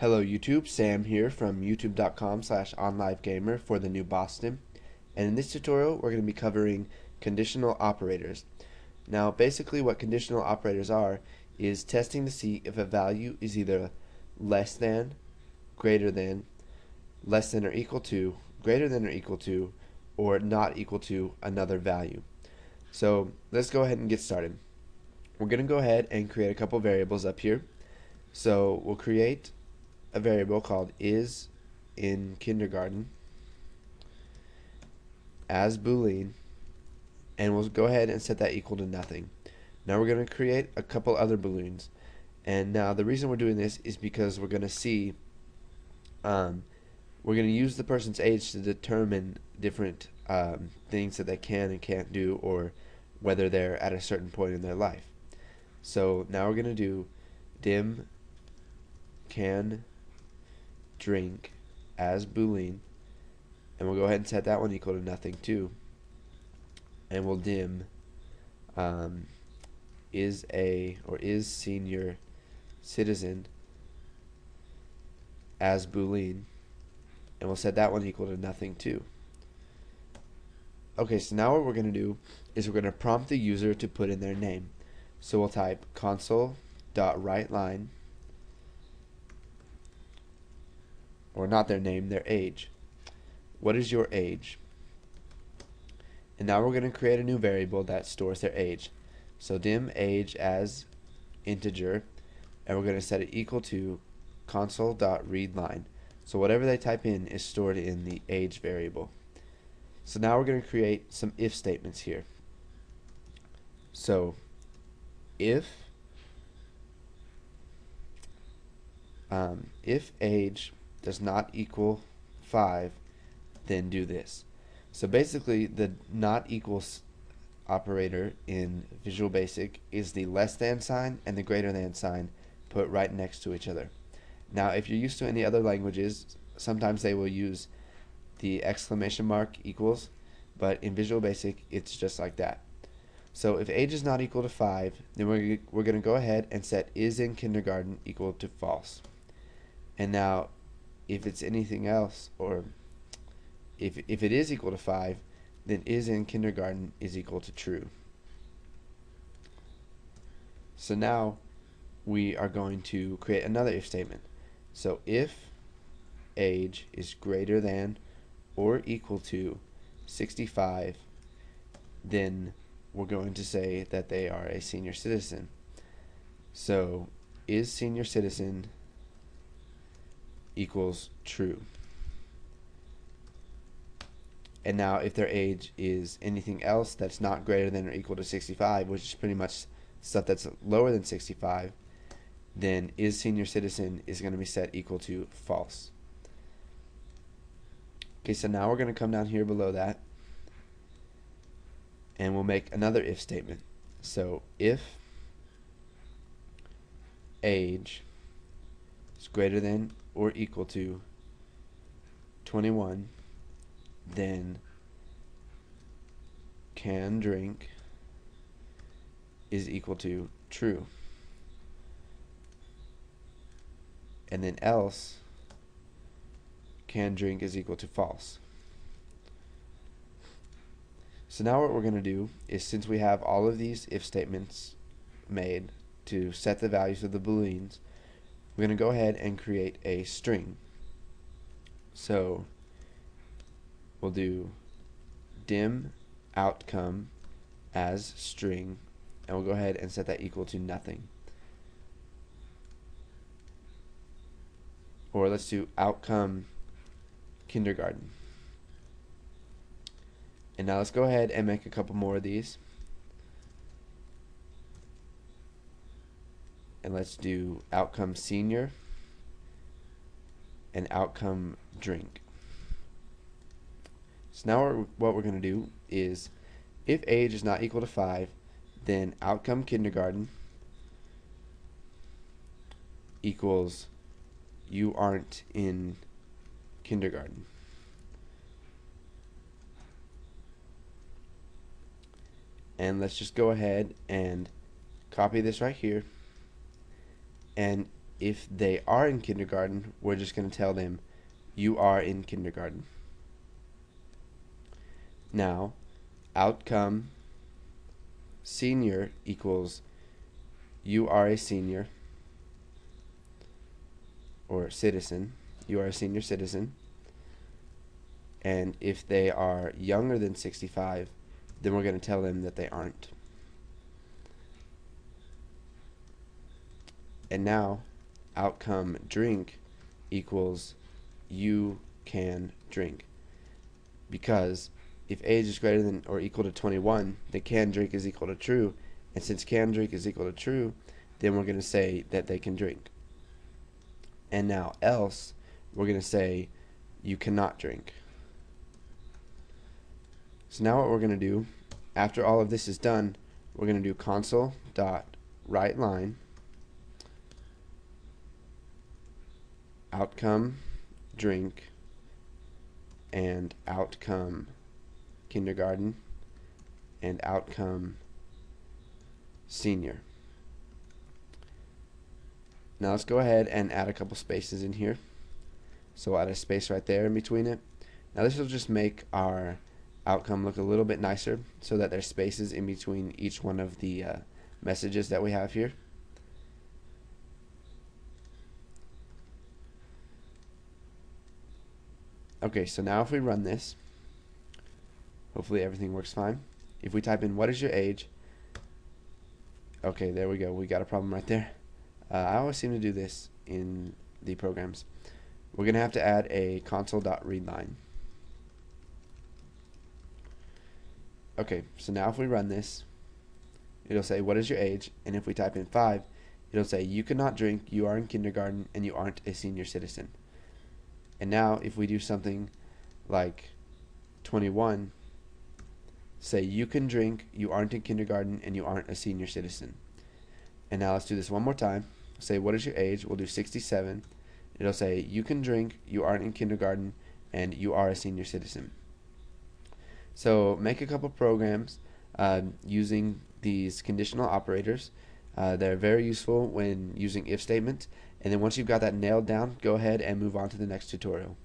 Hello YouTube, Sam here from youtube.com/onlivegamer for the new Boston. And in this tutorial we're going to be covering conditional operators. Now basically what conditional operators are is testing to see if a value is either less than, greater than, less than or equal to, greater than or equal to, or not equal to another value. So let's go ahead and get started. We're going to go ahead and create a couple variables up here. So we'll create a variable called is in kindergarten as boolean, and we'll go ahead and set that equal to nothing. Now we're going to create a couple other booleans, and now the reason we're doing this is because we're going to see we're going to use the person's age to determine different things that they can and can't do, or whether they're at a certain point in their life. So now we're going to do dim can drink as boolean, and we'll go ahead and set that one equal to nothing too, and we'll dim is senior citizen as boolean, and we'll set that one equal to nothing too. Okay, so now what we're going to do is we're going to prompt the user to put in their name. So we'll type console.writeLine, or not their name, their age. What is your age? And now we're going to create a new variable that stores their age. So dim age as integer, and we're going to set it equal to console.readLine. So whatever they type in is stored in the age variable. So now we're going to create some if statements here. So if age does not equal 5, then do this. So basically the not equals operator in Visual Basic is the less than sign and the greater than sign put right next to each other. Now if you're used to any other languages, sometimes they will use the exclamation mark equals, but in Visual Basic it's just like that. So if age is not equal to 5, then we're going to go ahead and set is in kindergarten equal to false. And now if it's anything else, or if it is equal to 5, then is in kindergarten is equal to true. So now we are going to create another if statement. So if age is greater than or equal to 65, then we're going to say that they are a senior citizen. So is senior citizen equals true. And now if their age is anything else that's not greater than or equal to 65, which is pretty much stuff that's lower than 65, then is senior citizen is going to be set equal to false. Okay, so now we're going to come down here below that, and we'll make another if statement. So if age is greater than or equal to 21, then can drink is equal to true. And then else can drink is equal to false. So now what we're going to do is, since we have all of these if statements made to set the values of the booleans, we're going to go ahead and create a string. So we'll do dim outcome as string, and we'll go ahead and set that equal to nothing. Or let's do outcome kindergarten. And now let's go ahead and make a couple more of these. And let's do outcome senior and outcome drink. So now what we're going to do is, if age is not equal to 5, then outcome kindergarten equals you aren't in kindergarten. And let's just go ahead and copy this right here, and if they are in kindergarten, we're just going to tell them you are in kindergarten. Now, outcome senior equals you are a senior or citizen. You are a senior citizen. And if they are younger than 65, then we're going to tell them that they aren't. And now, outcome drink equals you can drink. Because if age is greater than or equal to 21, then can drink is equal to true. And since can drink is equal to true, then we're going to say that they can drink. And now else, we're going to say you cannot drink. So now what we're going to do, after all of this is done, we're going to do console.writeLine outcome drink and outcome kindergarten and outcome senior. Now let's go ahead and add a couple spaces in here. So we'll add a space right there in between it. Now this will just make our outcome look a little bit nicer so that there's spaces in between each one of the messages that we have here. Okay, so now if we run this, hopefully everything works fine. If we type in what is your age, okay, there we go. We got a problem right there. I always seem to do this in the programs. We're going to have to add a console.readLine. Okay, so now if we run this, it'll say what is your age, and if we type in 5, it'll say you cannot drink, you are in kindergarten, and you aren't a senior citizen. And now if we do something like 21, say you can drink, you aren't in kindergarten, and you aren't a senior citizen. And now let's do this one more time. Say what is your age, we'll do 67. It'll say you can drink, you aren't in kindergarten, and you are a senior citizen. So make a couple programs using these conditional operators. They're very useful when using if statements. And then once you've got that nailed down, go ahead and move on to the next tutorial.